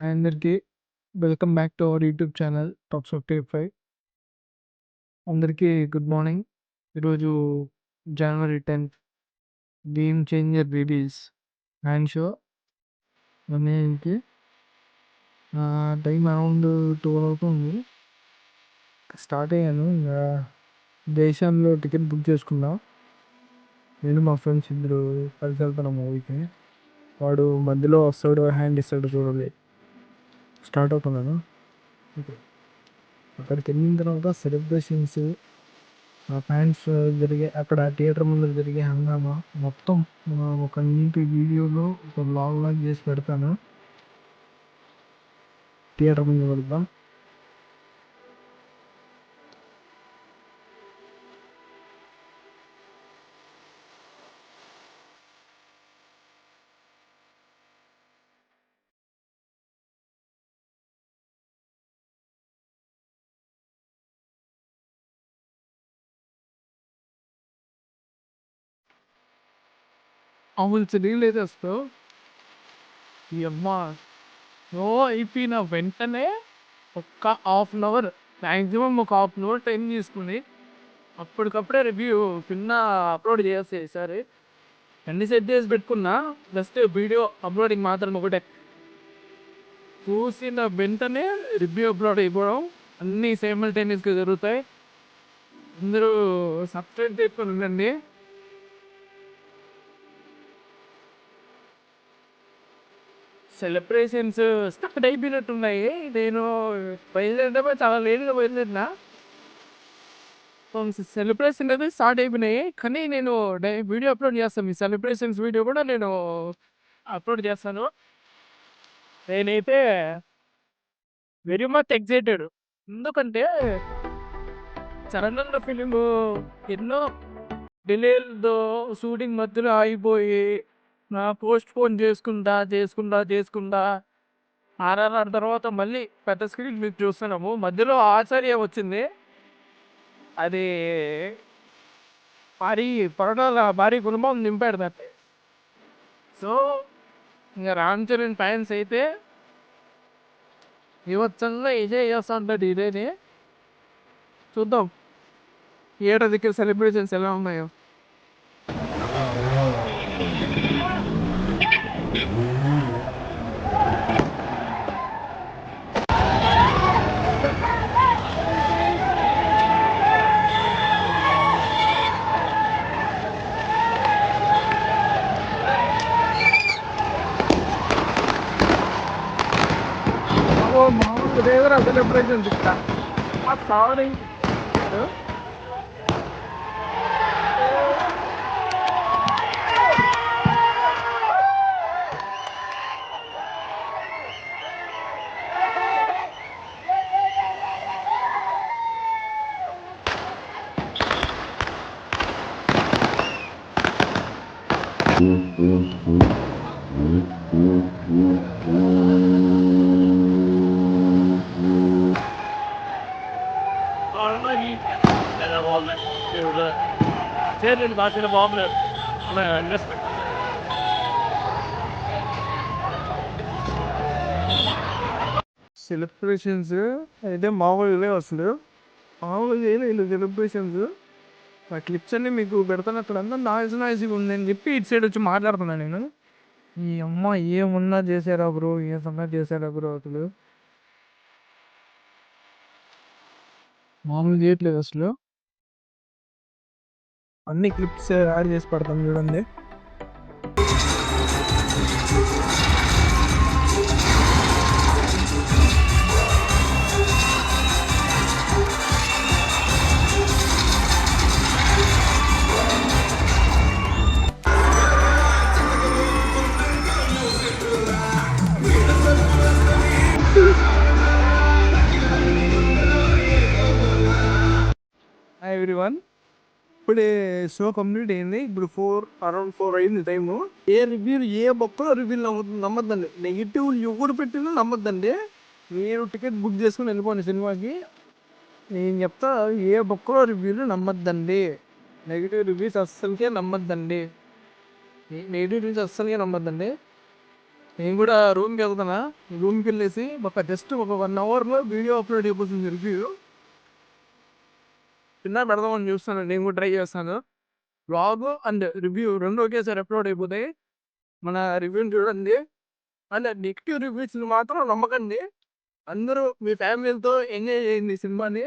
Hi అందరికీ. Welcome back to our YouTube channel talks of tip 5. అందరికీ good morning. ఈరోజు జనవరి 10th game changer release hand show అన్నింటికి time around 12 అవుతుంది. Start అయ్యాను. ఇంకా దేశంలో టికెట్ బుక్ చేసుకున్నా. నేను మా ఫ్రెండ్స్ ఇద్దరు కలిసి వెళ్తున్నాం మూవీకి. వాడు మధ్యలో వస్తాడు, హ్యాండ్ ఇస్తాడు చూడాలి. స్టార్ట్ అవుతున్నాను. అక్కడికి వెళ్ళిన తర్వాత సెలబ్రేషన్స్, ఆ ఫ్యాన్స్ జరిగే అక్కడ థియేటర్ ముందు జరిగే హంగామా మొత్తం ఒక నీటి వీడియోలో ఒక బ్లాగ్ లాగా చేసి పెడతాను. థియేటర్ ముందు వెళ్దాం. అవును రీల్ వస్తావు ఈ అమ్మ ఓ అయిపోయిన వెంటనే ఒక్క హాఫ్ అన్ అవర్, మ్యాక్సిమం ఒక హాఫ్ అన్ అవర్ టైం తీసుకుని అప్పటికప్పుడే రివ్యూ కింద అప్లోడ్ చేస్తే ఈసారి అన్ని సెట్ చేసి పెట్టుకున్నా. జస్ట్ వీడియో అప్లోడింగ్ మాత్రం ఒకటే. చూసిన వెంటనే రివ్యూ అప్లోడ్ అయిపోవడం అన్నీ సైమల్టేనియస్గా జరుగుతాయి. అందరూ సబ్స్క్రైబ్ చేసుకొని ఉండండి. సెలబ్రేషన్స్ స్టార్ట్ అయిపోయినట్టున్నాయి. నేను బయలుదేరడమే చాలా లేట్గా బయలుదేరినా. సెలబ్రేషన్ అయితే స్టార్ట్ అయిపోయినాయి, కానీ నేను వీడియో అప్లోడ్ చేస్తాను. ఈ సెలబ్రేషన్స్ వీడియో కూడా నేను అప్లోడ్ చేస్తాను. నేనైతే వెరీ మచ్ ఎక్సైటెడ్. ఎందుకంటే చరణంలో ఫిలిం ఎన్నో డిలేలతో షూటింగ్ మధ్యలో ఆగిపోయి పోస్ట్ పోన్ చేసుకుంటా ఆర్ఆర్ఆర్ తర్వాత మళ్ళీ పెద్ద స్క్రీన్ మీద చూస్తున్నాము. మధ్యలో ఆచార్య వచ్చింది. అది భారీ కుటుంబం నింపాడు దాన్ని. సో ఇంకా రామ్ చరణ్ ఫ్యాన్స్ అయితే వివత్సంగా ఎంజాయ్ చేస్తూ ఉంటాడు ఇదేని. చూద్దాం థియేటర్ దగ్గర సెలబ్రేషన్స్ ఎలా ఉన్నాయో. మామూలుగా సెలబ్రేషన్స్ ఇక్కడ సారీ సెలబ్రేషన్స్ అయితే మామూలుగా అసలు మామూలుగా వీళ్ళు సెలబ్రేషన్స్ ఆ క్లిప్స్ అన్ని మీకు పెడతాను. అక్కడ అంతా నాయిసీగా ఉందని చెప్పి ఇటు సైడ్ వచ్చి మాట్లాడుతున్నాను నేను. ఈ అమ్మ ఏమున్నా చేశారా బ్రో, ఏ సంగతి చేశారా బ్రో, అసలు మామూలు చేయట్లేదు అసలు. అన్ని క్లిప్స్ యాడ్ చేసి పెడతాను చూడండి. Hi everyone. ఇప్పుడే షో కంప్లీట్ అయింది. ఇప్పుడు అరౌండ్ 4 అయింది టైము. ఏ బొక్కలో రివ్యూలు నమ్మద్దండి. నెగిటివ్ ఎవరు పెట్టినా నమ్మద్దండి. మీరు టికెట్ బుక్ చేసుకుని వెళ్ళిపోండి సినిమాకి. నేను చెప్తా, ఏ బొక్కలో రివ్యూలు నమ్మద్దండి. Negative reviews అస్సలకే నమ్మద్దండి. నేను కూడా రూమ్కి వెళ్తానా, రూమ్కి వెళ్ళేసి ఒక జస్ట్ ఒక 1 అవర్లో వీడియో అప్లోడ్ అయిపోతుంది రివ్యూ. చిన్న పెడదామని చూస్తాను, నేను కూడా ట్రై చేస్తాను. బ్లాగ్ అండ్ రివ్యూ రెండు ఒకేసారి అప్లోడ్ అయిపోతాయి. మన రివ్యూని చూడండి. అండ్ నెగిటివ్ రివ్యూస్ మాత్రం నమ్మకండి. అందరూ మీ ఫ్యామిలీలతో ఎంజాయ్ చేయండి సినిమాని.